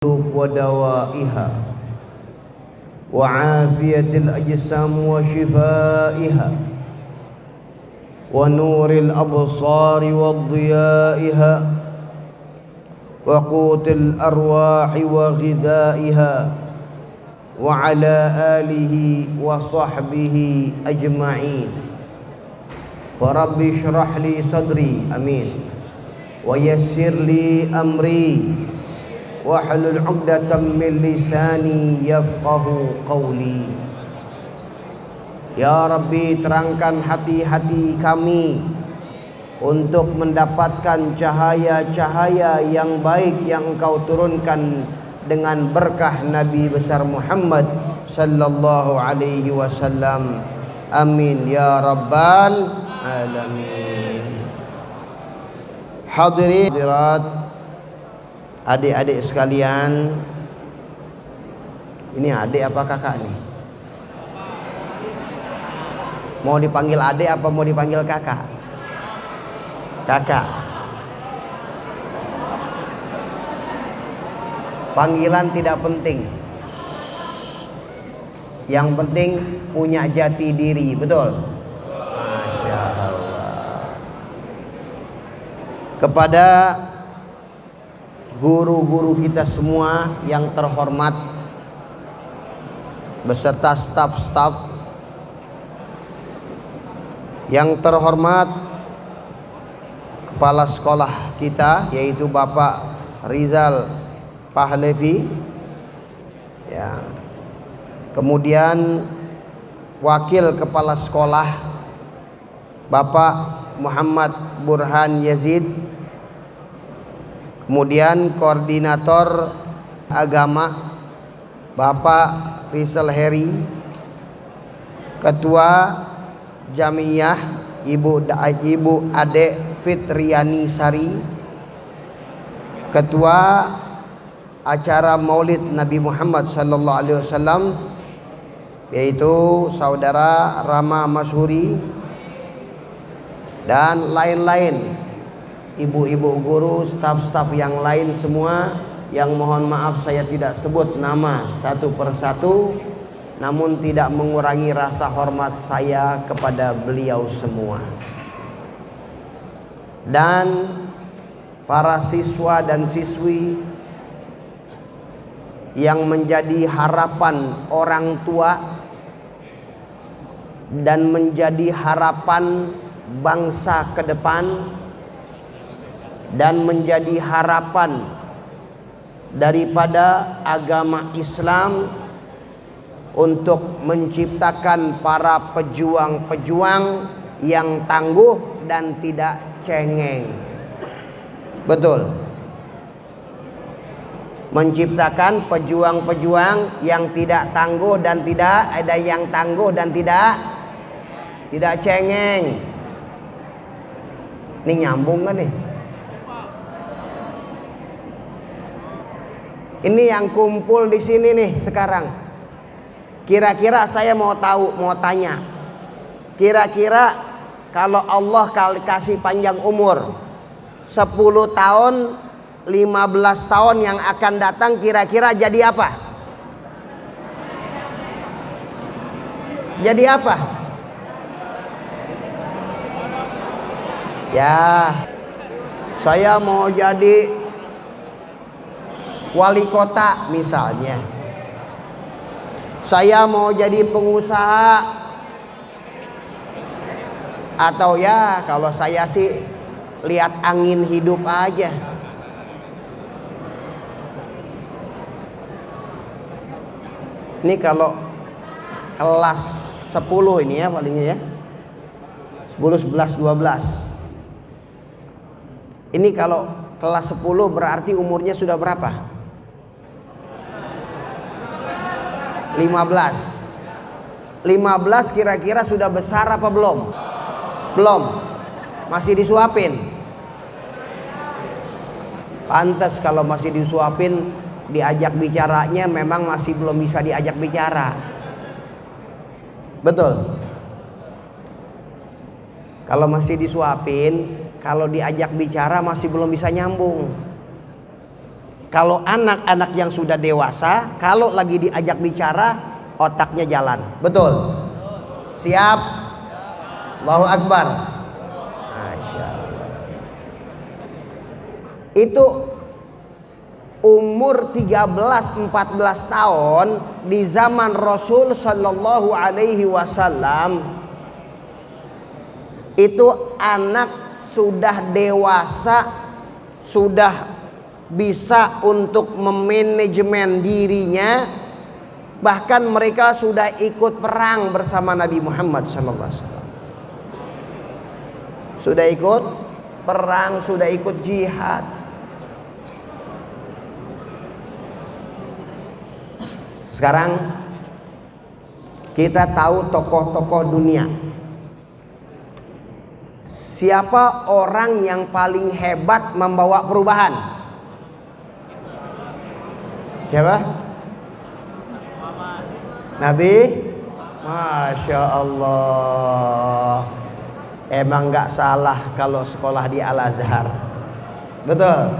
ودوائها وعافية الأجسام وشفائها ونور الأبصار وضيائها وقوت الأرواح وغذائها وعلى آله وصحبه أجمعين. فرب اشرح لي صدري آمين ويسر لي أمري wahlul 'uqdatam min lisani yafqahu qawli. Ya Rabbi, terangkan hati-hati kami untuk mendapatkan cahaya-cahaya yang baik yang Engkau turunkan dengan berkah Nabi besar Muhammad sallallahu alaihi wasallam. Amin ya rabbal alamin. Hadirin hadirat, adik-adik sekalian, ini adik apa kakak nih? Mau dipanggil adik apa mau dipanggil kakak? Kakak. Panggilan tidak penting. Yang penting punya jati diri, betul? Masya Allah. Kepada guru-guru kita semua yang terhormat beserta staf-staf yang terhormat, kepala sekolah kita yaitu Bapak Rizal Pahlevi ya. Kemudian wakil kepala sekolah Bapak Muhammad Burhan Yazid, kemudian koordinator agama Bapak Rizal Heri, ketua Jamiyah Ibu Ade Fitriani Sari, ketua acara Maulid Nabi Muhammad sallallahu alaihi wasallam yaitu saudara Rama Masyhuri, dan lain-lain, ibu-ibu guru, staf-staf yang lain semua yang mohon maaf saya tidak sebut nama satu persatu, namun tidak mengurangi rasa hormat saya kepada beliau semua. Dan para siswa dan siswi yang menjadi harapan orang tua dan menjadi harapan bangsa ke depan dan menjadi harapan daripada agama Islam untuk menciptakan para pejuang-pejuang yang tangguh dan tidak cengeng. Betul. Menciptakan pejuang-pejuang yang tidak tangguh dan tidak ada yang tangguh dan tidak cengeng. Ini nyambung kan nih? Ini yang kumpul di sini nih sekarang. Kira-kira saya mau tanya. Kira-kira kalau Allah kasih panjang umur 10 tahun, 15 tahun yang akan datang, kira-kira jadi apa? Jadi apa? Ya, saya mau jadi wali kota misalnya, saya mau jadi pengusaha, atau ya kalau saya sih lihat angin hidup aja. Ini kalau kelas 10 ini ya palingnya ya, 10, 11, 12. Ini kalau kelas 10 berarti umurnya sudah berapa? 15 kira-kira sudah besar apa belum? Belum. Masih disuapin. Pantas kalau masih disuapin, diajak bicaranya memang masih belum bisa diajak bicara. Betul. Kalau masih disuapin, kalau diajak bicara masih belum bisa nyambung. Kalau anak-anak yang sudah dewasa, kalau lagi diajak bicara, otaknya jalan. Betul? Siap? Allahu Akbar. Masya Allah. Itu umur 13-14 tahun di zaman Rasul Sallallahu Alaihi Wasallam, itu anak sudah dewasa, sudah bisa untuk memanajemen dirinya, bahkan mereka sudah ikut perang bersama Nabi Muhammad SAW. Sudah ikut perang, sudah ikut jihad. Sekarang kita tahu tokoh-tokoh dunia. Siapa orang yang paling hebat membawa perubahan? Siapa? Nabi? Masya Allah. Emang gak salah kalau sekolah di Al-Azhar. Betul?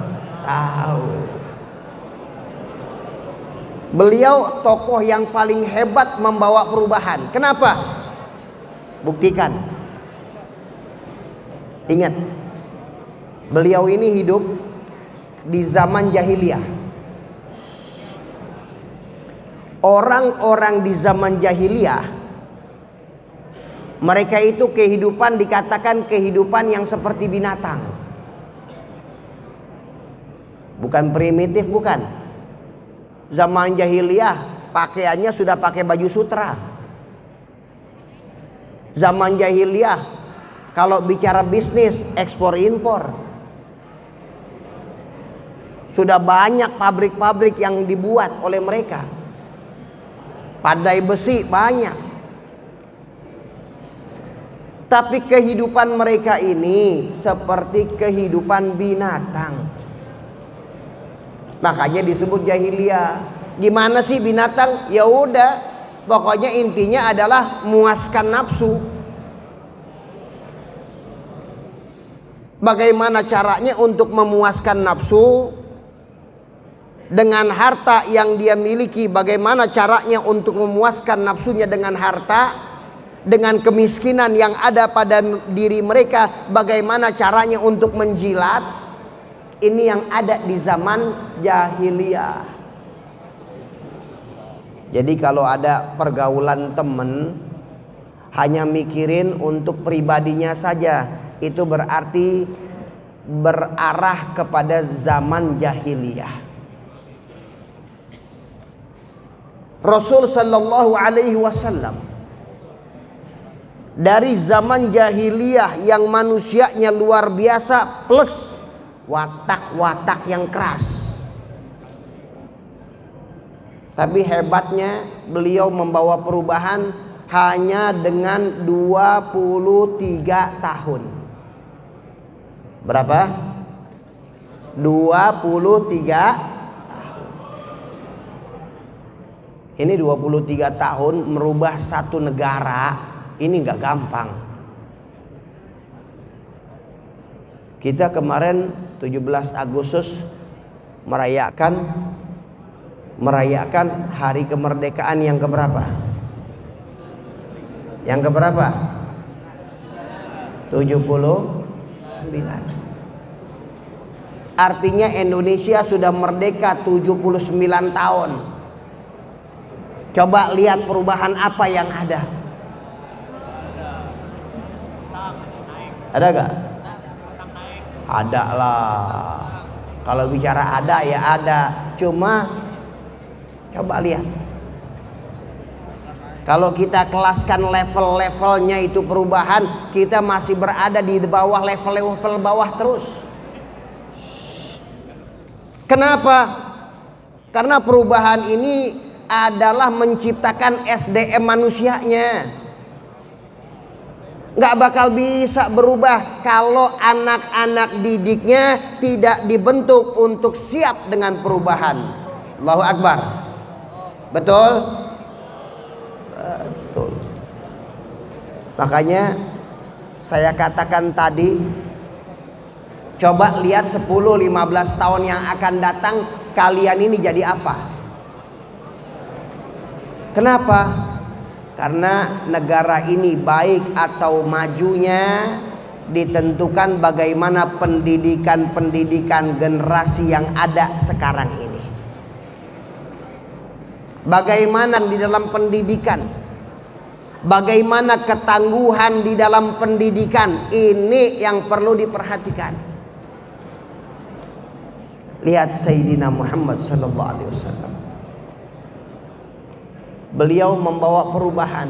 Tahu. Beliau tokoh yang paling hebat membawa perubahan. Kenapa? Buktikan. Ingat, beliau ini hidup di zaman jahiliyah. Orang-orang di zaman jahiliyah, mereka itu kehidupan dikatakan kehidupan yang seperti binatang. Bukan primitif, bukan. Zaman jahiliyah pakaiannya sudah pakai baju sutra. Zaman jahiliyah kalau bicara bisnis ekspor impor. Sudah banyak pabrik-pabrik yang dibuat oleh mereka. Pandai besi banyak. Tapi kehidupan mereka ini seperti kehidupan binatang. Makanya disebut jahiliyah. Gimana sih binatang? Ya udah, pokoknya intinya adalah muaskan nafsu. Bagaimana caranya untuk memuaskan nafsu? Dengan harta yang dia miliki, bagaimana caranya untuk memuaskan nafsunya dengan harta? Dengan kemiskinan yang ada pada diri mereka, bagaimana caranya untuk menjilat? Ini yang ada di zaman jahiliyah. Jadi kalau ada pergaulan temen hanya mikirin untuk pribadinya saja, itu berarti berarah kepada zaman jahiliyah. Rasul Sallallahu Alaihi Wasallam dari zaman jahiliyah yang manusianya luar biasa plus watak-watak yang keras, tapi hebatnya beliau membawa perubahan hanya dengan 23 tahun. Berapa? 23. Ini 23 tahun merubah satu negara, ini nggak gampang. Kita kemarin 17 Agustus merayakan hari kemerdekaan yang keberapa? Yang keberapa? 79. Artinya Indonesia sudah merdeka 79 tahun. Coba lihat perubahan apa yang ada. Ada gak? Ada lah. Kalau bicara ada ya ada. Cuma coba lihat. Kalau kita kelaskan level-levelnya itu perubahan, kita masih berada di bawah level-level bawah terus. Kenapa? Karena perubahan ini adalah menciptakan SDM manusianya. Nggak bakal bisa berubah kalau anak-anak didiknya tidak dibentuk untuk siap dengan perubahan. Allahu Akbar. Betul? Betul. Makanya saya katakan tadi, coba lihat 10-15 tahun yang akan datang, kalian ini jadi apa? Kenapa? Karena negara ini baik atau majunya ditentukan bagaimana pendidikan generasi yang ada sekarang ini. Bagaimana di dalam pendidikan, bagaimana ketangguhan di dalam pendidikan, ini yang perlu diperhatikan. Lihat Sayyidina Muhammad sallallahu alaihi wasallam. Beliau membawa perubahan.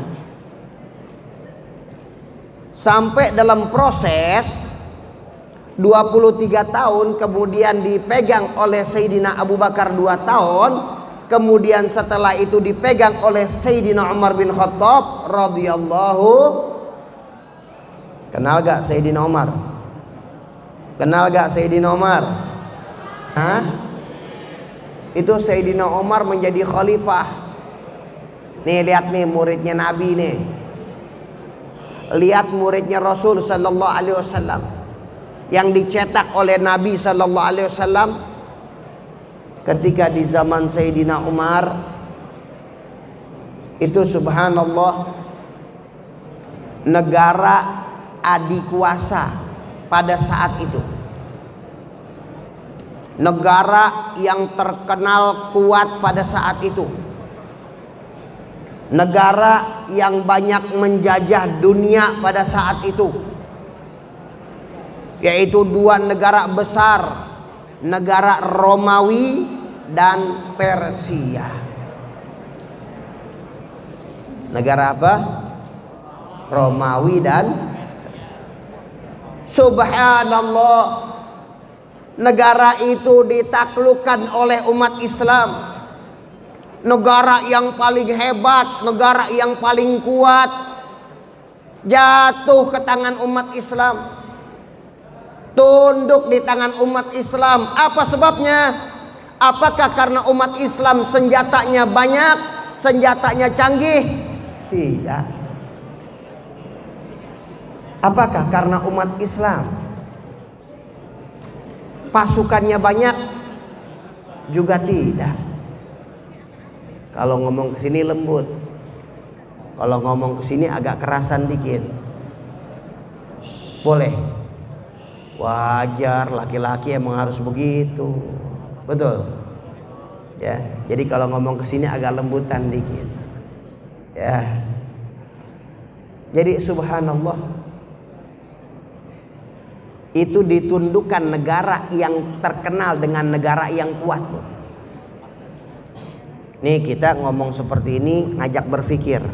Sampai dalam proses 23 tahun kemudian dipegang oleh Sayyidina Abu Bakar 2 tahun. Kemudian setelah itu dipegang oleh Sayyidina Umar bin Khattab radhiyallahu. Kenal gak Sayyidina Umar? Kenal gak Sayyidina Umar? Hah? Itu Sayyidina Umar menjadi khalifah. Nih lihat nih muridnya Nabi nih. Lihat muridnya Rasul sallallahu alaihi wasallam yang dicetak oleh Nabi sallallahu alaihi wasallam. Ketika di zaman Sayyidina Umar itu subhanallah, negara adikuasa pada saat itu, negara yang terkenal kuat pada saat itu, negara yang banyak menjajah dunia pada saat itu, yaitu dua negara besar, negara Romawi dan Persia. Negara apa? Romawi dan subhanallah, negara itu ditaklukkan oleh umat Islam. Negara yang paling hebat, negara yang paling kuat, jatuh ke tangan umat Islam, tunduk di tangan umat Islam. Apa sebabnya? Apakah karena umat Islam senjatanya banyak, senjatanya canggih? Tidak. Apakah karena umat Islam pasukannya banyak? Juga tidak. Kalau ngomong ke sini lembut, kalau ngomong ke sini agak kerasan dikit, boleh. Wajar, laki-laki emang harus begitu. Betul. Ya, jadi kalau ngomong ke sini agak lembutan dikit. Ya. Jadi subhanallah, itu ditundukkan negara yang terkenal dengan negara yang kuat. Nih kita ngomong seperti ini ngajak berpikir.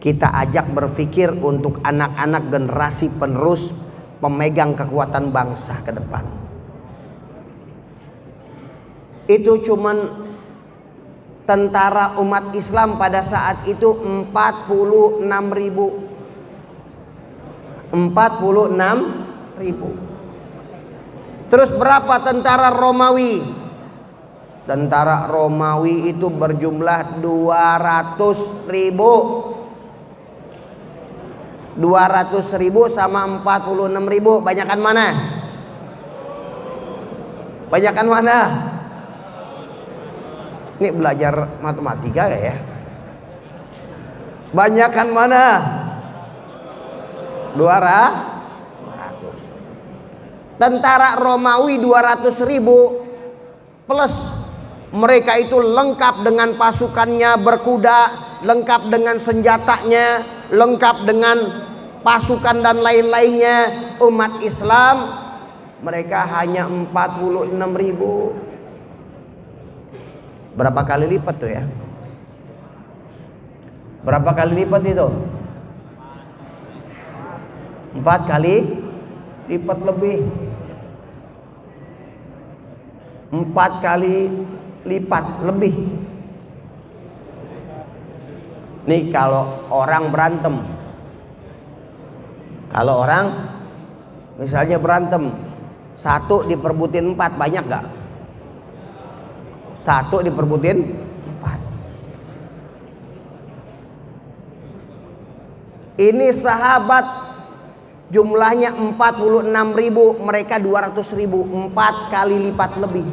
Kita ajak berpikir untuk anak-anak generasi penerus pemegang kekuatan bangsa ke depan. Itu cuman tentara umat Islam pada saat itu 46.000. 46.000. Terus berapa tentara Romawi? Tentara Romawi itu berjumlah 200.000. 200.000 sama 46.000, banyakan mana? Banyakan mana? Ini belajar matematika gak ya? Banyakan mana? 200. Tentara Romawi 200.000 plus mereka itu lengkap dengan pasukannya berkuda, lengkap dengan senjatanya, lengkap dengan pasukan dan lain-lainnya. Umat Islam mereka hanya 46.000. Berapa kali lipat tuh ya? Berapa kali lipat itu? 4 kali lipat lebih. 4 kali lipat lebih. Nih kalau orang berantem, kalau orang misalnya berantem, 1 diperbutin 4, banyak gak? 1 diperbutin 4. Ini sahabat jumlahnya 46.000, mereka 200.000, 4 kali lipat lebih.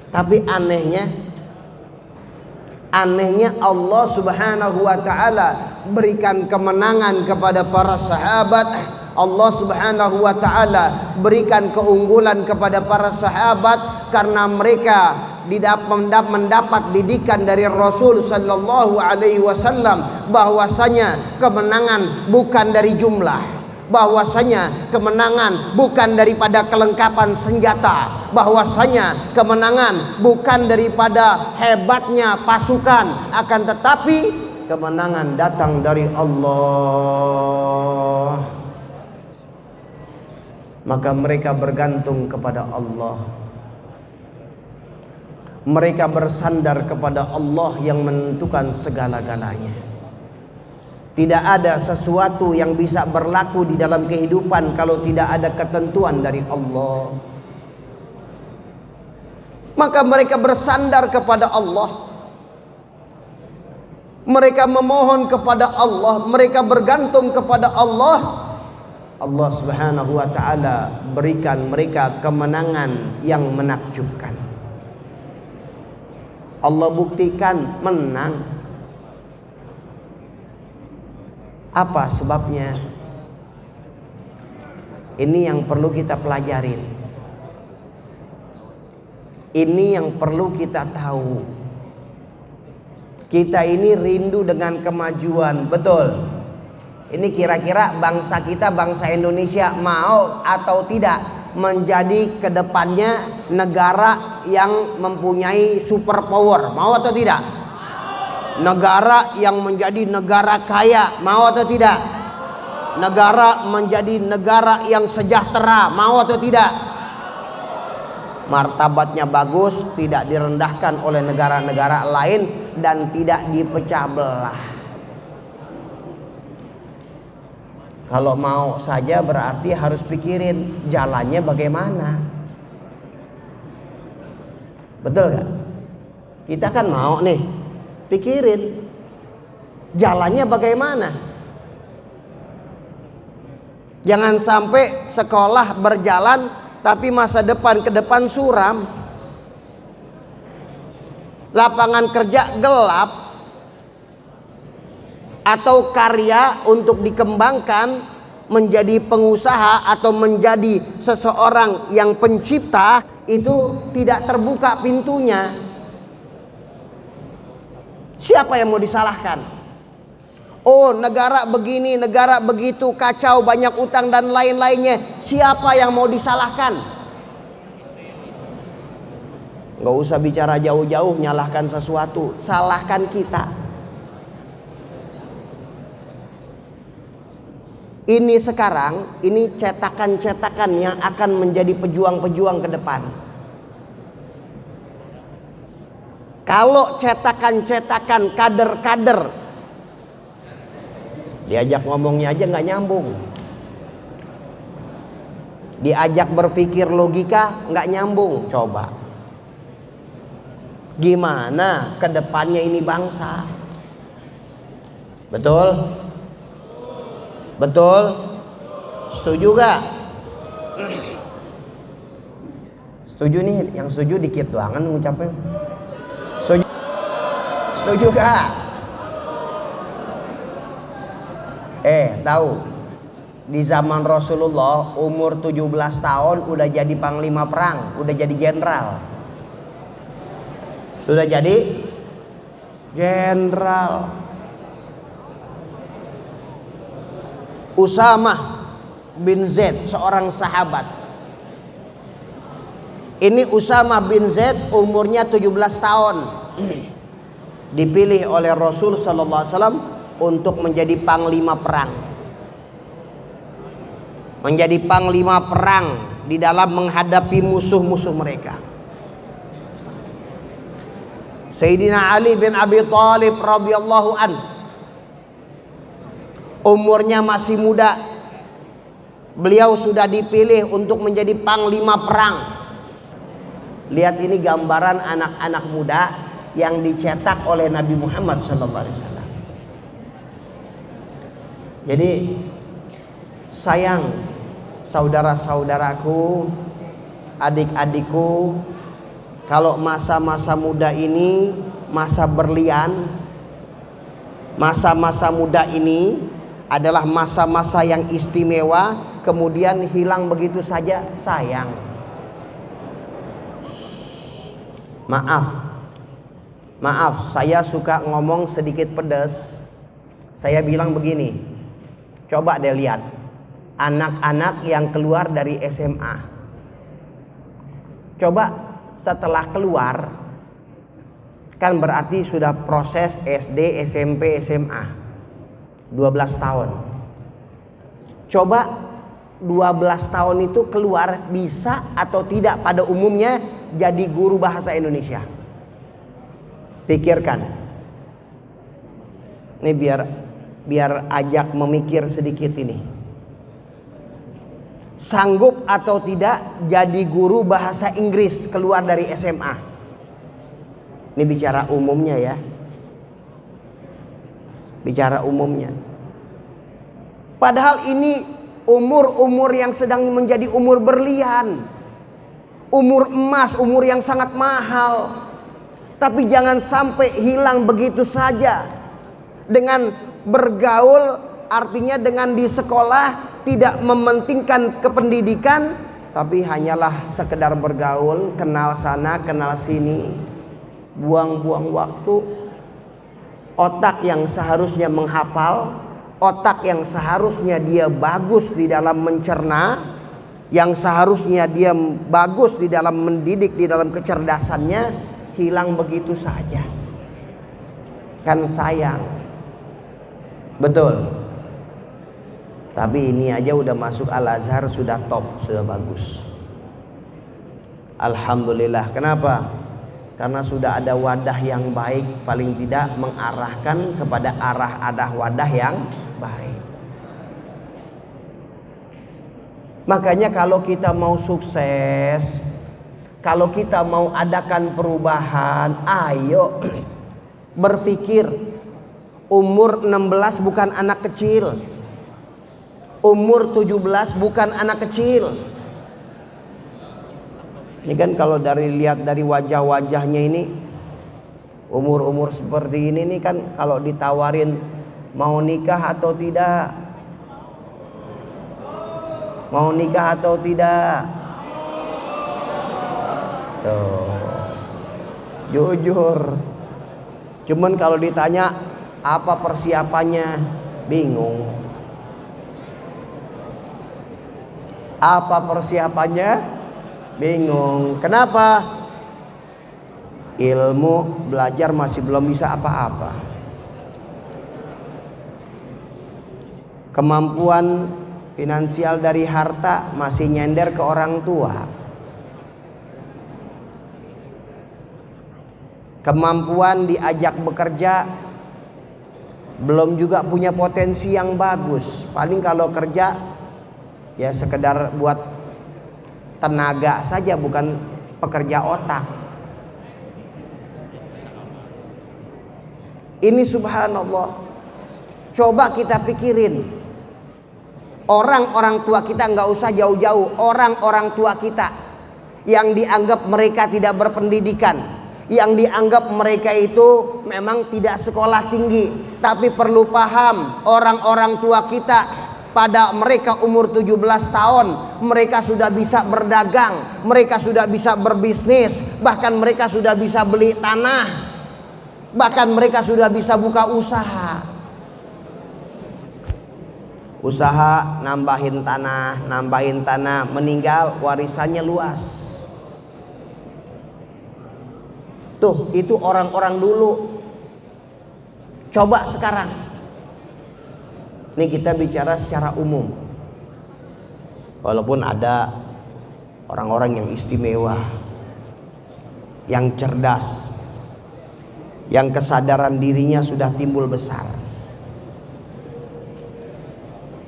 Tapi anehnya Allah Subhanahu wa taala berikan kemenangan kepada para sahabat. Allah Subhanahu wa taala berikan keunggulan kepada para sahabat karena mereka mendapat didikan dari Rasul sallallahu alaihi wasallam bahwasanya kemenangan bukan dari jumlah, bahwasanya kemenangan bukan daripada kelengkapan senjata, bahwasanya kemenangan bukan daripada hebatnya pasukan, akan tetapi kemenangan datang dari Allah. Maka mereka bergantung kepada Allah. Mereka bersandar kepada Allah yang menentukan segala-galanya. Tidak ada sesuatu yang bisa berlaku di dalam kehidupan kalau tidak ada ketentuan dari Allah. Maka mereka bersandar kepada Allah. Mereka memohon kepada Allah, mereka bergantung kepada Allah. Allah Subhanahu wa taala berikan mereka kemenangan yang menakjubkan. Allah buktikan menang. Apa sebabnya? Ini yang perlu kita pelajarin. Ini yang perlu kita tahu. Kita ini rindu dengan kemajuan, betul. Ini kira-kira bangsa kita, bangsa Indonesia mau atau tidak menjadi kedepannya negara yang mempunyai superpower, mau atau tidak? Negara yang menjadi negara kaya, mau atau tidak? Negara menjadi negara yang sejahtera, mau atau tidak? Martabatnya bagus, tidak direndahkan oleh negara-negara lain dan tidak dipecah belah. Kalau mau saja berarti harus pikirin jalannya bagaimana. Betul gak? Kita kan mau nih, pikirin jalannya bagaimana. Jangan sampai sekolah berjalan tapi masa depan ke depan suram. Lapangan kerja gelap. Atau karya untuk dikembangkan menjadi pengusaha atau menjadi seseorang yang pencipta itu tidak terbuka pintunya. Siapa yang mau disalahkan? Oh, negara begini, negara begitu, kacau, banyak utang dan lain-lainnya. Siapa yang mau disalahkan? Nggak usah bicara jauh-jauh nyalahkan sesuatu, salahkan kita. Ini sekarang, ini cetakan-cetakan yang akan menjadi pejuang-pejuang ke depan. Kalau cetakan-cetakan kader-kader diajak ngomongnya aja nggak nyambung, diajak berpikir logika nggak nyambung, coba gimana ke depannya ini bangsa? Betul? Betul? Setuju gak? Setuju nih, yang setuju dikit doangan ngucapin. Setuju? Setuju gak? Tahu di zaman Rasulullah umur 17 tahun udah jadi panglima perang, udah jadi jenderal. Sudah jadi jenderal. Usamah bin Zaid, seorang sahabat. Ini Usamah bin Zaid umurnya 17 tahun. Dipilih oleh Rasul sallallahu alaihi wasallam untuk menjadi panglima perang. Menjadi panglima perang di dalam menghadapi musuh-musuh mereka. Sayyidina Ali bin Abi Thalib radhiyallahu anhu umurnya masih muda, beliau sudah dipilih untuk menjadi panglima perang. Lihat ini gambaran anak-anak muda yang dicetak oleh Nabi Muhammad SAW. Jadi sayang saudara-saudaraku, adik-adikku, Kalau masa-masa muda ini masa berlian, masa-masa muda ini adalah masa-masa yang istimewa, kemudian hilang begitu saja, sayang. Maaf, saya suka ngomong sedikit pedas. Saya bilang begini, coba deh lihat anak-anak yang keluar dari SMA. Coba setelah keluar, kan berarti sudah proses SD, SMP, SMA 12 tahun. Coba 12 tahun itu keluar bisa atau tidak pada umumnya jadi guru bahasa Indonesia? Pikirkan. Ini biar ajak memikir sedikit ini. Sanggup atau tidak jadi guru bahasa Inggris keluar dari SMA? Ini bicara umumnya ya. Bicara umumnya. Padahal ini umur-umur yang sedang menjadi umur berlian. Umur emas, umur yang sangat mahal. Tapi jangan sampai hilang begitu saja. Dengan bergaul, artinya dengan di sekolah tidak mementingkan kependidikan, tapi hanyalah sekedar bergaul, kenal sana, kenal sini, buang-buang waktu. Otak yang seharusnya menghafal, otak yang seharusnya dia bagus di dalam mencerna, yang seharusnya dia bagus di dalam mendidik, di dalam kecerdasannya, hilang begitu saja. Kan sayang. Betul. Tapi ini aja udah masuk Al-Azhar, sudah top, sudah bagus. Alhamdulillah. Kenapa? Karena sudah ada wadah yang baik, paling tidak mengarahkan kepada arah wadah yang baik. Makanya kalau kita mau sukses, kalau kita mau adakan perubahan, ayo berpikir umur 16 bukan anak kecil. Umur 17 bukan anak kecil. Ini kan kalau lihat dari wajah-wajahnya ini, umur-umur seperti ini nih kan, kalau ditawarin mau nikah atau tidak, mau nikah atau tidak, tuh jujur. Cuman kalau ditanya apa persiapannya, bingung. Apa persiapannya? Bingung. Kenapa? Ilmu belajar masih belum bisa apa-apa. Kemampuan finansial dari harta masih nyender ke orang tua. Kemampuan diajak bekerja belum juga punya potensi yang bagus. Paling kalau kerja ya sekedar buat tenaga saja, bukan pekerja otak. Ini subhanallah. Coba kita pikirin, orang-orang tua kita, nggak usah jauh-jauh, orang-orang tua kita yang dianggap mereka tidak berpendidikan, yang dianggap mereka itu memang tidak sekolah tinggi, tapi perlu paham, orang-orang tua kita pada mereka umur 17 tahun mereka sudah bisa berdagang, mereka sudah bisa berbisnis, bahkan mereka sudah bisa beli tanah, bahkan mereka sudah bisa buka usaha. Usaha nambahin tanah, meninggal warisannya luas. Tuh, itu orang-orang dulu. Coba sekarang. Ini kita bicara secara umum. Walaupun ada orang-orang yang istimewa, yang cerdas, yang kesadaran dirinya sudah timbul besar.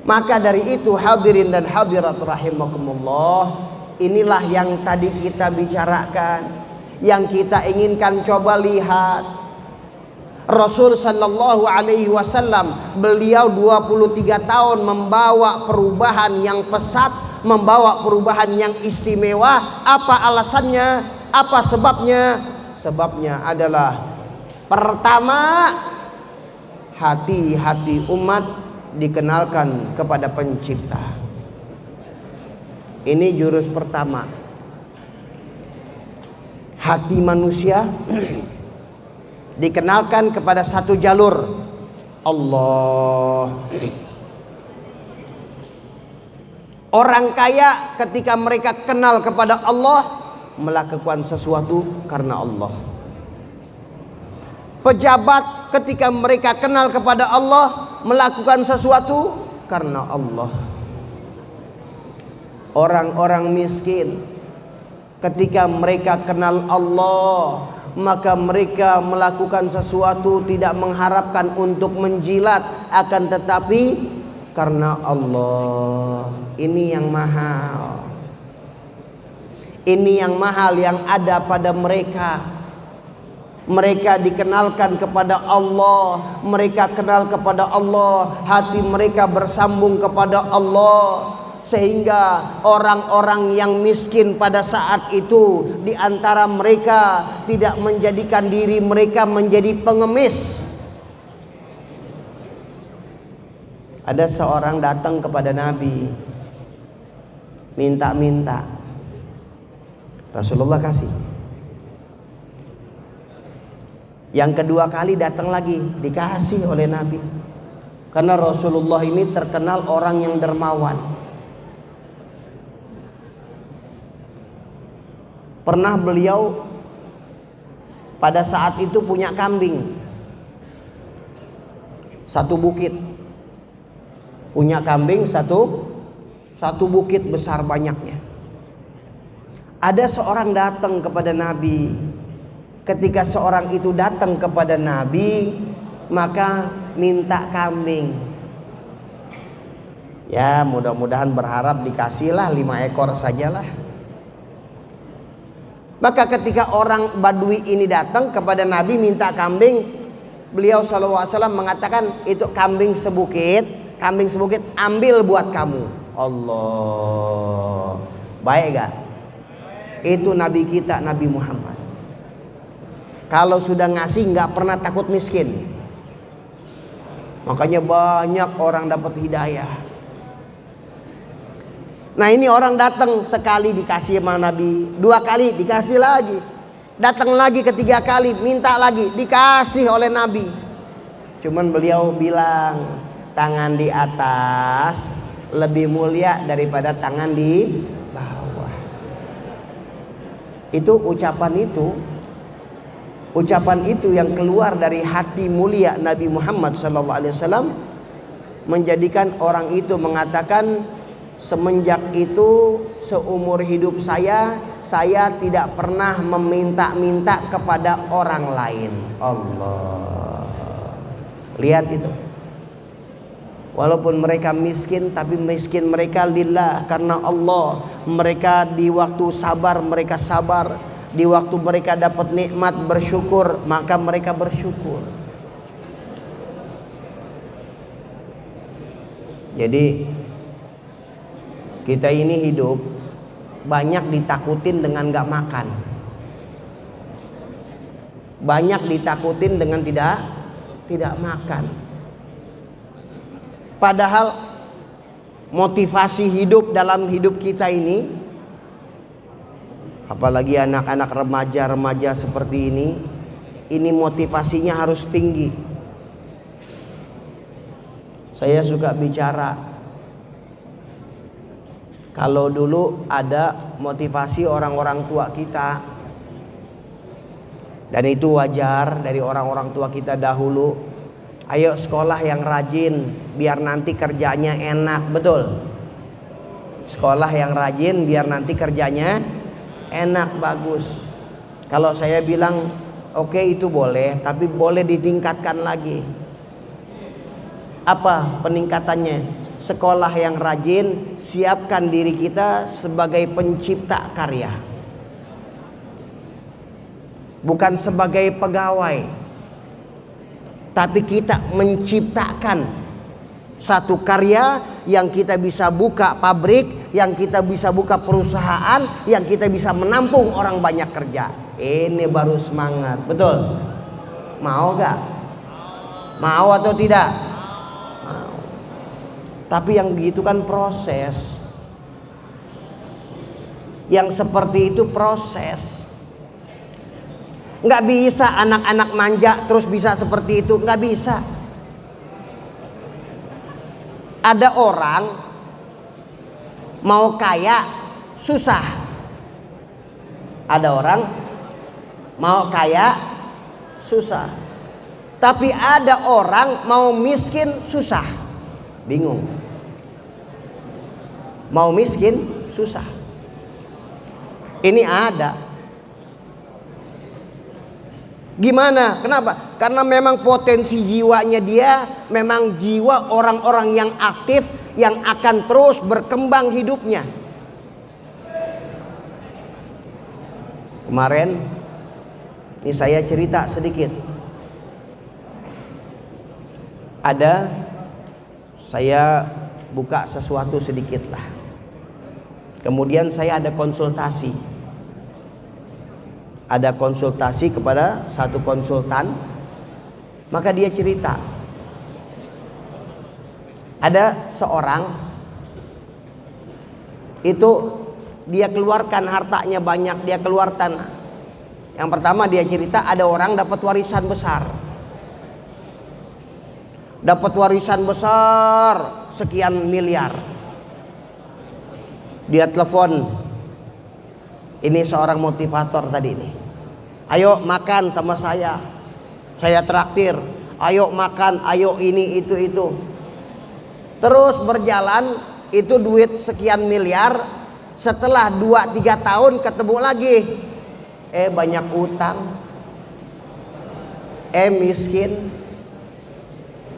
Maka dari itu hadirin dan hadirat rahimakumullah, inilah yang tadi kita bicarakan, yang kita inginkan. Coba lihat Rasul sallallahu alaihi wasallam, beliau 23 tahun membawa perubahan yang pesat, membawa perubahan yang istimewa. Apa alasannya? Apa sebabnya? Sebabnya adalah pertama, hati-hati umat dikenalkan kepada pencipta. Ini jurus pertama. Hati manusia dikenalkan kepada satu jalur, Allah. Orang kaya ketika mereka kenal kepada Allah, melakukan sesuatu karena Allah. Pejabat ketika mereka kenal kepada Allah, melakukan sesuatu karena Allah. Orang-orang miskin ketika mereka kenal Allah, maka mereka melakukan sesuatu tidak mengharapkan untuk menjilat, akan tetapi karena Allah. Ini yang mahal. Ini yang mahal yang ada pada mereka. Mereka dikenalkan kepada Allah, mereka kenal kepada Allah, hati mereka bersambung kepada Allah, sehingga orang-orang yang miskin pada saat itu di antara mereka tidak menjadikan diri mereka menjadi pengemis. Ada seorang datang kepada Nabi, minta-minta, Rasulullah kasih. Yang kedua kali datang lagi, dikasih oleh Nabi. Karena Rasulullah ini terkenal orang yang dermawan. Pernah beliau pada saat itu punya kambing satu bukit. Punya kambing satu bukit besar banyaknya. Ada seorang datang kepada Nabi. Ketika seorang itu datang kepada Nabi, maka minta kambing. Ya, mudah-mudahan berharap dikasihlah 5 ekor sajalah. Maka ketika orang Badui ini datang kepada Nabi minta kambing, beliau SAW mengatakan, itu kambing sebukit, ambil buat kamu. Allah, baik gak? Itu Nabi kita, Nabi Muhammad. Kalau sudah ngasih nggak pernah takut miskin. Makanya banyak orang dapat hidayah. Nah, ini orang datang sekali dikasih sama Nabi, 2 kali dikasih lagi, datang lagi ketiga kali minta lagi, dikasih oleh Nabi. Cuman beliau bilang, tangan di atas lebih mulia daripada tangan di bawah. Itu ucapan itu yang keluar dari hati mulia Nabi Muhammad SAW menjadikan orang itu mengatakan, semenjak itu seumur hidup saya tidak pernah meminta-minta kepada orang lain. Allah, lihat itu. Walaupun mereka miskin, tapi miskin mereka lillah, karena Allah. Mereka di waktu sabar mereka sabar, di waktu mereka dapat nikmat bersyukur, maka mereka bersyukur. Jadi kita ini hidup banyak ditakutin dengan gak makan, banyak ditakutin dengan tidak makan. Padahal motivasi hidup dalam hidup kita ini, apalagi anak-anak remaja seperti ini motivasinya harus tinggi. Saya suka bicara, kalau dulu ada motivasi orang-orang tua kita, dan itu wajar dari orang-orang tua kita dahulu. Ayo sekolah yang rajin biar nanti kerjanya enak, betul? Sekolah yang rajin biar nanti kerjanya enak, bagus. Kalau saya bilang oke, itu boleh, tapi boleh ditingkatkan lagi. Apa peningkatannya? Sekolah yang rajin, siapkan diri kita sebagai pencipta karya, bukan sebagai pegawai, tapi kita menciptakan satu karya yang kita bisa buka pabrik, yang kita bisa buka perusahaan, yang kita bisa menampung orang banyak kerja. Ini baru semangat, betul? Mau gak? Mau atau tidak? Mau. Tapi yang begitu kan proses. Yang seperti itu proses. Nggak bisa anak-anak manja terus bisa seperti itu, nggak bisa. Ada orang mau kaya susah. Ada orang mau kaya susah. Tapi ada orang mau miskin susah. Bingung. Mau miskin susah. Ini ada. Gimana? Kenapa? Karena memang potensi jiwanya dia memang jiwa orang-orang yang aktif, yang akan terus berkembang hidupnya. Kemarin ini saya cerita sedikit. Saya buka sesuatu sedikit lah. Kemudian saya ada konsultasi. Ada konsultasi kepada satu konsultan, maka dia cerita ada seorang itu dia keluarkan hartanya banyak, dia keluarkan. Yang pertama dia cerita ada orang dapat warisan besar, sekian miliar. Dia telepon, ini seorang motivator tadi nih. Ayo makan sama saya traktir. Ayo makan, ayo ini itu. Terus berjalan, itu duit sekian miliar. Setelah 2-3 tahun ketemu lagi, banyak utang, miskin,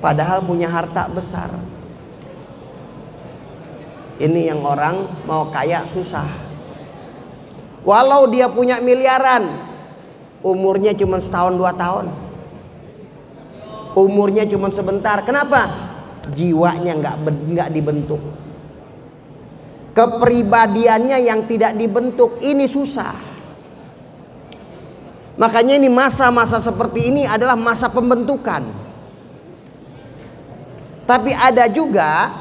padahal punya harta besar. Ini yang orang mau kaya susah. Walau dia punya miliaran, umurnya cuma setahun 2 tahun. Umurnya cuma sebentar. Kenapa? Jiwanya nggak dibentuk. Kepribadiannya yang tidak dibentuk, ini susah. Makanya ini masa-masa seperti ini adalah masa pembentukan. Tapi ada juga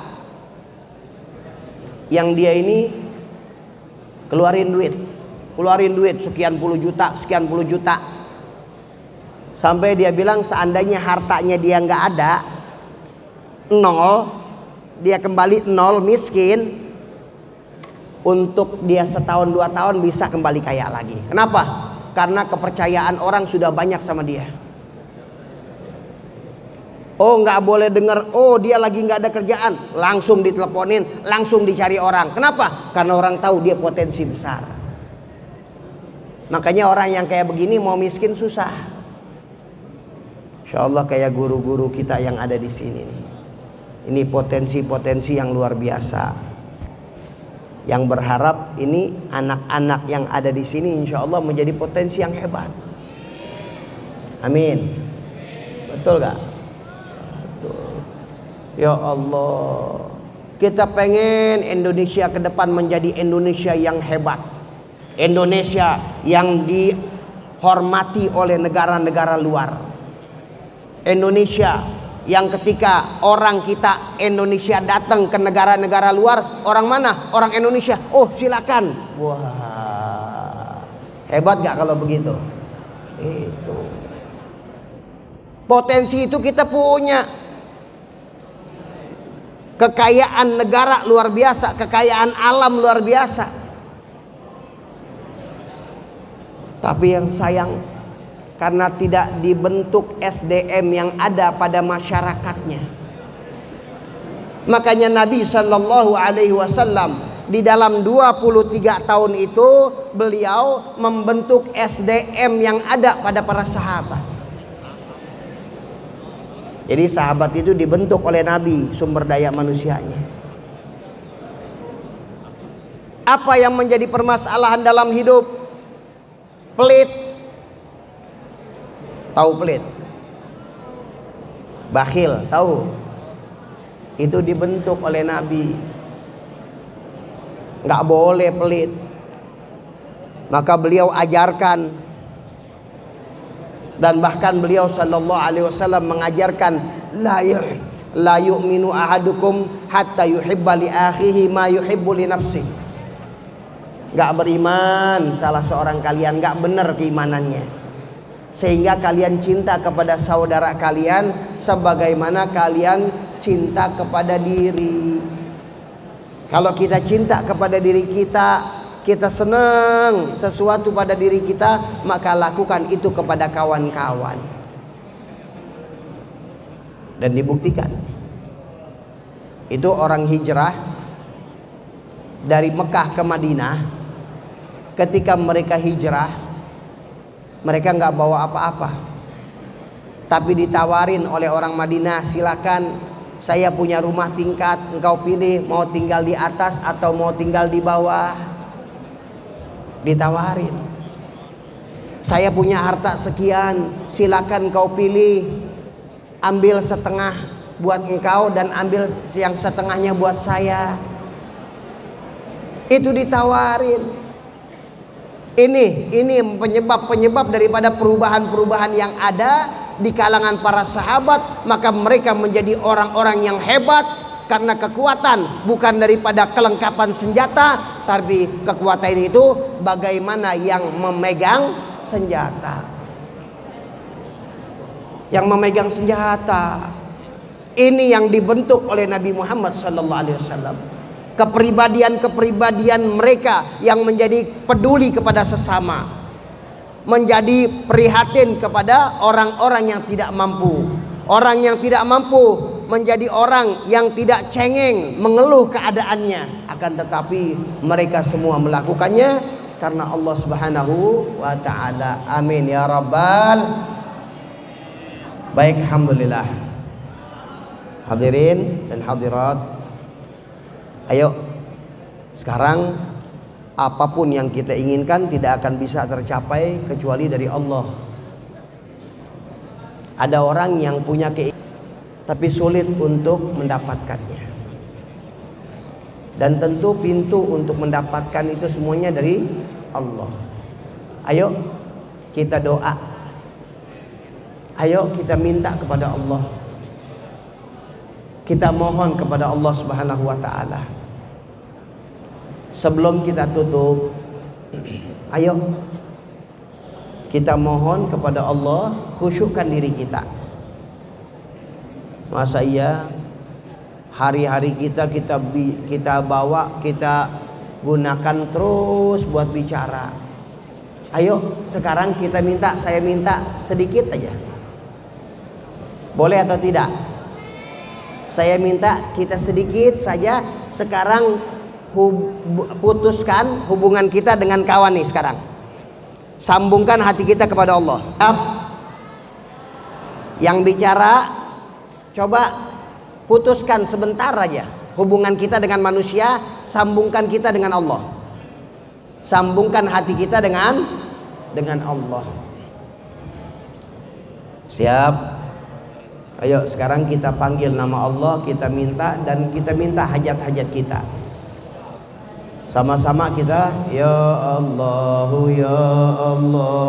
yang dia ini keluarin duit sekian puluh juta, sampai dia bilang seandainya hartanya dia nggak ada, 0, dia kembali 0, miskin, untuk dia setahun 2 tahun bisa kembali kaya lagi. Kenapa? Karena kepercayaan orang sudah banyak sama dia. Oh, nggak boleh dengar, oh dia lagi nggak ada kerjaan, langsung diteleponin, langsung dicari orang. Kenapa? Karena orang tahu dia potensi besar. Makanya orang yang kayak begini mau miskin susah. Insya Allah kayak guru-guru kita yang ada di sini nih. Ini potensi-potensi yang luar biasa. Yang berharap ini anak-anak yang ada di sini insya Allah menjadi potensi yang hebat. Amin. Betul gak? Betul. Ya Allah, kita pengen Indonesia ke depan menjadi Indonesia yang hebat. Indonesia yang dihormati oleh negara-negara luar. Indonesia yang ketika orang kita Indonesia datang ke negara-negara luar, orang mana? Orang Indonesia. Oh, silakan. Wah, hebat gak kalau begitu? Itu potensi itu kita punya. Kekayaan negara luar biasa, kekayaan alam luar biasa. Tapi yang sayang, karena tidak dibentuk SDM yang ada pada masyarakatnya. Makanya Nabi Shallallahu Alaihi Wasallam di dalam 23 tahun itu beliau membentuk SDM yang ada pada para sahabat. Jadi sahabat itu dibentuk oleh Nabi sumber daya manusianya. Apa yang menjadi permasalahan dalam hidup? Pelit. Tahu pelit? Bakhil, tahu? Itu dibentuk oleh Nabi. Nggak boleh pelit. Maka beliau ajarkan, dan bahkan beliau sallallahu alaihi wasallam mengajarkan, la yu'minu ahadukum hatta yuhibba li akhihi ma yuhibbu li nafsihi. Nggak beriman salah seorang kalian, nggak benar keimanannya, sehingga kalian cinta kepada saudara kalian sebagaimana kalian cinta kepada diri. Kalau kita cinta kepada diri kita, kita senang sesuatu pada diri kita, maka lakukan itu kepada kawan-kawan. Dan dibuktikan, itu orang hijrah dari Mekah ke Madinah. Ketika mereka hijrah, mereka nggak bawa apa-apa, tapi ditawarin oleh orang Madinah, silakan, saya punya rumah tingkat, engkau pilih mau tinggal di atas atau mau tinggal di bawah. Ditawarin, saya punya harta sekian, silakan kau pilih, ambil setengah buat engkau dan ambil yang setengahnya buat saya. Itu ditawarin. Ini penyebab daripada perubahan-perubahan yang ada di kalangan para sahabat. Maka mereka menjadi orang-orang yang hebat karena kekuatan, bukan daripada kelengkapan senjata, tapi kekuatan itu bagaimana yang memegang senjata. Yang memegang senjata ini yang dibentuk oleh Nabi Muhammad SAW. Kepribadian mereka yang menjadi peduli kepada sesama, menjadi prihatin kepada orang-orang yang tidak mampu. Orang yang tidak mampu menjadi orang yang tidak cengeng mengeluh keadaannya, akan tetapi mereka semua melakukannya karena Allah Subhanahu wa taala. Amin ya rabbal. Baik, alhamdulillah. Hadirin dan hadirat, ayo sekarang apapun yang kita inginkan tidak akan bisa tercapai kecuali dari Allah. Ada orang yang punya keinginan tapi sulit untuk mendapatkannya, dan tentu pintu untuk mendapatkan itu semuanya dari Allah. Ayo kita doa, ayo kita minta kepada Allah, kita mohon kepada Allah Subhanahu wa taala. Sebelum kita tutup, ayo kita mohon kepada Allah, khusyukkan diri kita. Masa iya hari-hari kita bawa, kita gunakan terus buat bicara. Ayo sekarang kita minta, saya minta sedikit aja. Boleh atau tidak? Saya minta kita sedikit saja sekarang putuskan hubungan kita dengan kawan nih sekarang. Sambungkan hati kita kepada Allah. Yang bicara, coba putuskan sebentar aja hubungan kita dengan manusia, sambungkan kita dengan Allah. Sambungkan hati kita dengan Allah. Siap? Ayo sekarang kita panggil nama Allah, kita minta, dan kita minta hajat-hajat kita. Sama-sama kita, ya Allah, ya Allah,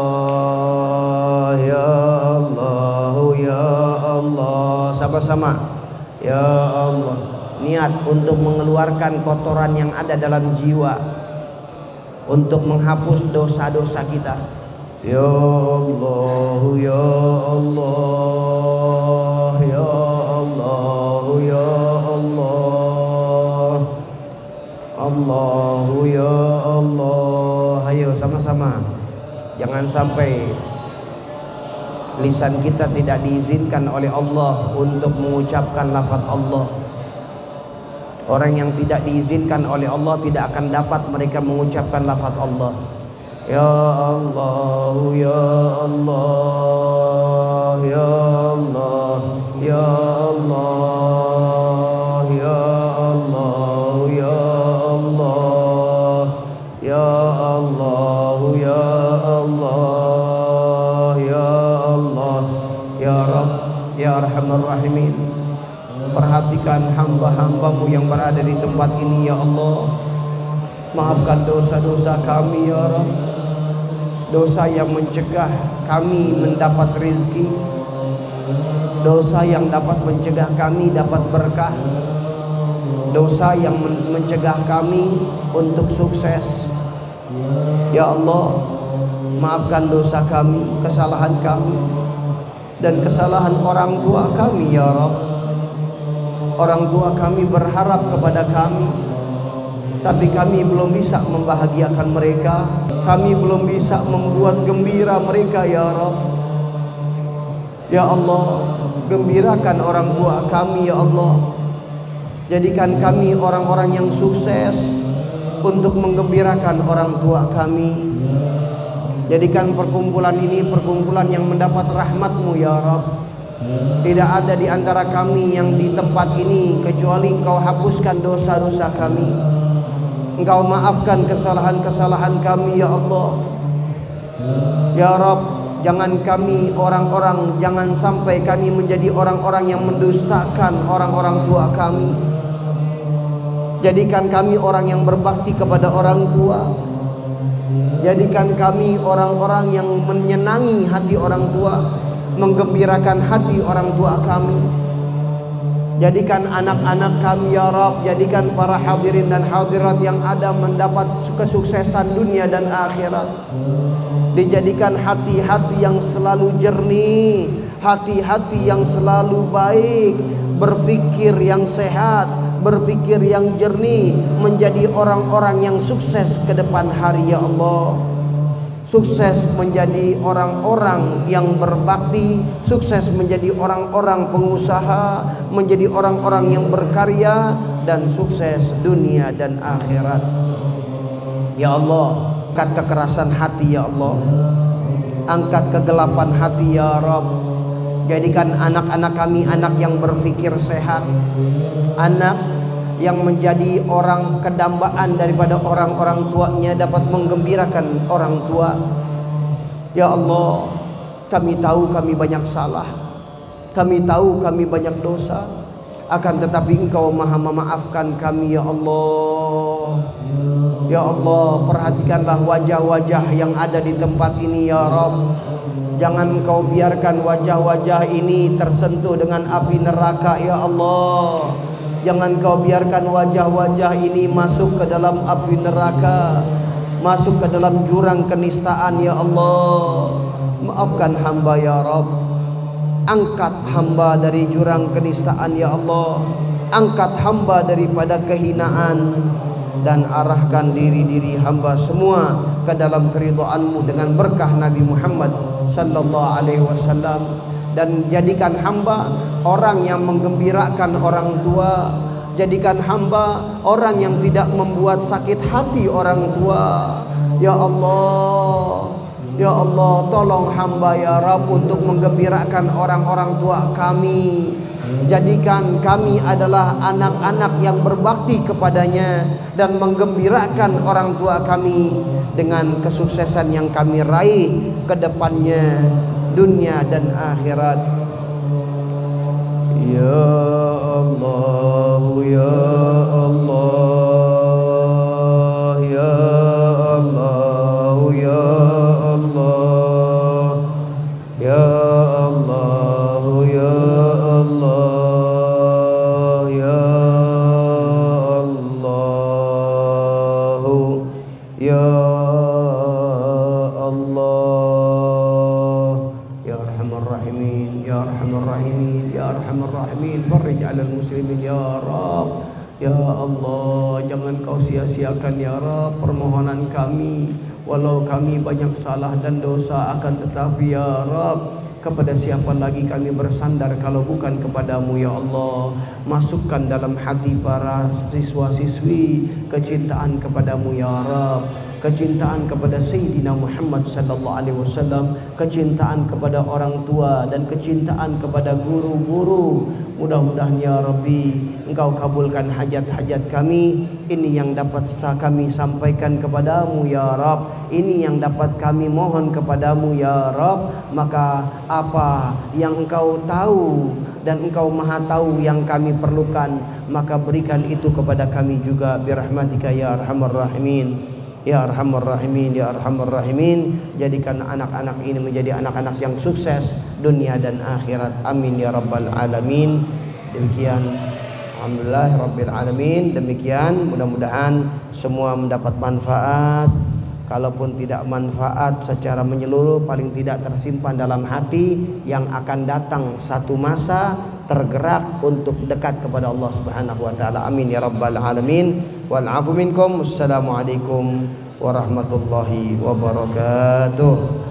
ya Allah, ya Allah. Sama-sama, ya Allah. Niat untuk mengeluarkan kotoran yang ada dalam jiwa, untuk menghapus dosa-dosa kita. Ya Allah, ya Allah, ya Allah, ya Allah, Allahu ya Allah. Ayo sama-sama, jangan sampai lisan kita tidak diizinkan oleh Allah untuk mengucapkan lafaz Allah. Orang yang tidak diizinkan oleh Allah tidak akan dapat mereka mengucapkan lafaz Allah. Ya Allah, ya Allah, ya Allah, ya Allah, ya Allah, ya Allah, ya Allah, ya Allah, ya Allah, ya Rabb, ya Arhamar Rahimin. Perhatikan hamba-hambamu yang berada di tempat ini ya Allah. Maafkan dosa-dosa kami ya Rabb, dosa yang mencegah kami mendapat rezeki, dosa yang dapat mencegah kami dapat berkah, dosa yang mencegah kami untuk sukses. Ya Allah, maafkan dosa kami, kesalahan kami, dan kesalahan orang tua kami ya Rabb. Orang tua kami berharap kepada kami, tapi kami belum bisa membahagiakan mereka. Kami belum bisa membuat gembira mereka ya Rabb. Ya Allah, gembirakan orang tua kami ya Allah. Jadikan kami orang-orang yang sukses untuk menggembirakan orang tua kami. Jadikan perkumpulan ini perkumpulan yang mendapat rahmat-Mu ya Rabb. Tidak ada di antara kami yang di tempat ini kecuali Engkau hapuskan dosa-dosa kami, Engkau maafkan kesalahan-kesalahan kami ya Allah. Ya Rabb, jangan kami orang-orang, jangan sampai kami menjadi orang-orang yang mendustakan orang-orang tua kami. Jadikan kami orang yang berbakti kepada orang tua. Jadikan kami orang-orang yang menyenangi hati orang tua, menggembirakan hati orang tua kami. Jadikan anak-anak kami ya Rabb, jadikan para hadirin dan hadirat yang ada mendapat kesuksesan dunia dan akhirat. Dijadikan hati-hati yang selalu jernih, hati-hati yang selalu baik, berfikir yang sehat, berfikir yang jernih, menjadi orang-orang yang sukses ke depan hari ya Allah. Sukses menjadi orang-orang yang berbakti, sukses menjadi orang-orang pengusaha, menjadi orang-orang yang berkarya, dan sukses dunia dan akhirat. Ya Allah, angkat kekerasan hati ya Allah, angkat kegelapan hati ya Rabb. Jadikan anak-anak kami anak yang berfikir sehat, anak yang menjadi orang kedambaan daripada orang-orang tuanya, dapat menggembirakan orang tua. Ya Allah, kami tahu kami banyak salah, kami tahu kami banyak dosa, akan tetapi Engkau maha memaafkan kami ya Allah. Ya Allah, perhatikanlah wajah-wajah yang ada di tempat ini ya Rabb. Jangan Engkau biarkan wajah-wajah ini tersentuh dengan api neraka ya Allah. Jangan Kau biarkan wajah-wajah ini masuk ke dalam api neraka, masuk ke dalam jurang kenistaan ya Allah. Maafkan hamba ya Rabb. Angkat hamba dari jurang kenistaan ya Allah. Angkat hamba daripada kehinaan, dan arahkan diri-diri hamba semua ke dalam keridhaan-Mu dengan berkah Nabi Muhammad sallallahu alaihi wasallam. Dan jadikan hamba orang yang menggembirakan orang tua. Jadikan hamba orang yang tidak membuat sakit hati orang tua. Ya Allah, ya Allah, tolong hamba ya Rabb untuk menggembirakan orang-orang tua kami. Jadikan kami adalah anak-anak yang berbakti kepadanya dan menggembirakan orang tua kami dengan kesuksesan yang kami raih ke depannya, dunia dan akhirat. Ya Allah, ya Allah, ya Allah, ya Allah, ya Allah, ya Allah, ya Allah, ya Farij 'alal muslimin ya Rabb. Ya Allah, jangan Kau sia-siakan ya Rabb permohonan kami. Walau kami banyak salah dan dosa, akan tetapi ya Rabb, kepada siapa lagi kami bersandar kalau bukan kepadamu ya Allah. Masukkan dalam hati para siswa-siswi kecintaan kepadamu ya Rabb. kecintaan kepada Sayyidina Muhammad sallallahu alaihi wasallam, kecintaan kepada orang tua dan kecintaan kepada guru-guru. Mudah-mudahan ya Rabbi Engkau kabulkan hajat-hajat kami. Ini yang dapat kami sampaikan kepadamu ya Rabb, ini yang dapat kami mohon kepadamu ya Rabb. Maka apa yang Engkau tahu dan Engkau maha tahu yang kami perlukan, maka berikan itu kepada kami juga birahmatika ya arhamar rahimin. Ya arhamar rahimin, ya arhamar rahimin. Jadikan anak-anak ini menjadi anak-anak yang sukses dunia dan akhirat. Amin ya rabbal alamin. Demikian, alhamdulillah rabbil alamin. Demikian, mudah-mudahan semua mendapat manfaat. Kalaupun tidak manfaat secara menyeluruh, paling tidak tersimpan dalam hati, yang akan datang satu masa tergerak untuk dekat kepada Allah Subhanahu wa taala. Amin ya rabbal alamin. Wal afu minkum. Assalamualaikum warahmatullahi wabarakatuh.